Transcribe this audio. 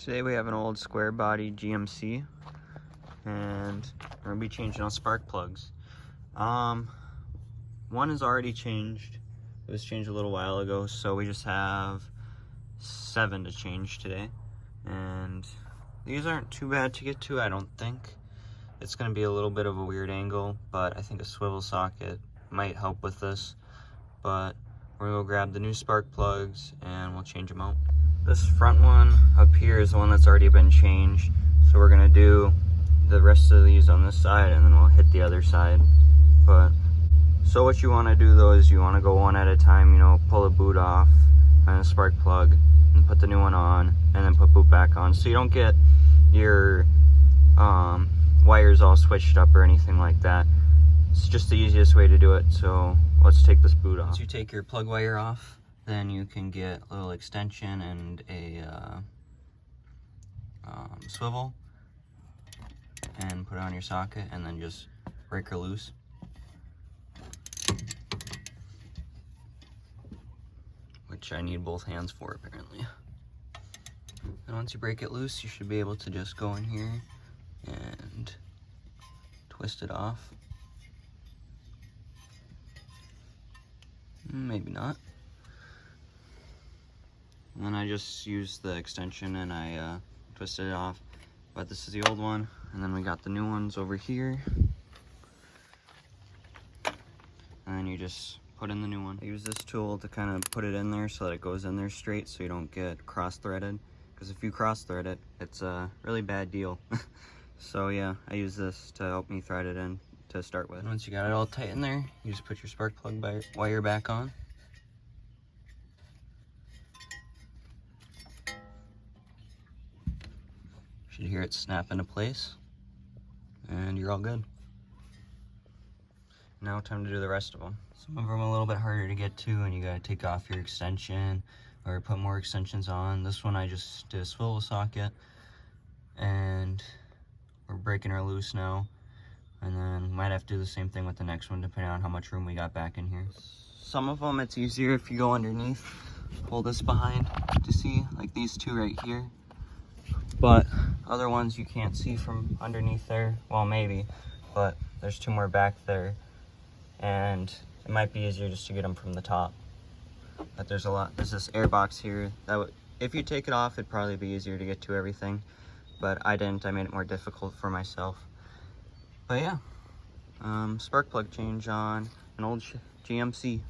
Today we have an old square body GMC and we're gonna be changing out spark plugs. One is already changed. It was changed a little while ago, so we just have 7 to change today. And these aren't too bad to get to, I don't think. It's gonna be a little bit of a weird angle, but I think a swivel socket might help with this. But we're gonna go grab the new spark plugs and we'll change them out. This front one up here is the one that's already been changed. So we're gonna do the rest of these on this side and then we'll hit the other side. But so what you wanna do though is you wanna go one at a time, you know, pull the boot off and the spark plug and put the new one on and then put boot back on. So you don't get your wires all switched up or anything like that. It's just the easiest way to do it. So let's take this boot off. Once you take your plug wire off, then you can get a little extension and a swivel and put it on your socket and then just break her loose. Which I need both hands for apparently. And once you break it loose, you should be able to just go in here and twist it off. Maybe not. And then I just used the extension and I twisted it off. But this is the old one, and then we got the new ones over here. And then you just put in the new one. I use this tool to kind of put it in there so that it goes in there straight so you don't get cross-threaded. Because if you cross-thread it, it's a really bad deal. So yeah, I use this to help me thread it in to start with. Once you got it all tight in there, you just put your spark plug wire back on. You should hear it snap into place, and you're all good. Now time to do the rest of them. Some of them are a little bit harder to get to, and you gotta take off your extension or put more extensions on. This one I just did a swivel socket, and we're breaking her loose now. And then might have to do the same thing with the next one depending on how much room we got back in here. Some of them it's easier if you go underneath, pull this behind to see, like these two right here. But other ones you can't see from underneath there. Well, maybe, but there's 2 more back there. And it might be easier just to get them from the top. But there's this air box here that if you take it off, it'd probably be easier to get to everything. But I didn't, I made it more difficult for myself. But yeah, spark plug change on an old GMC.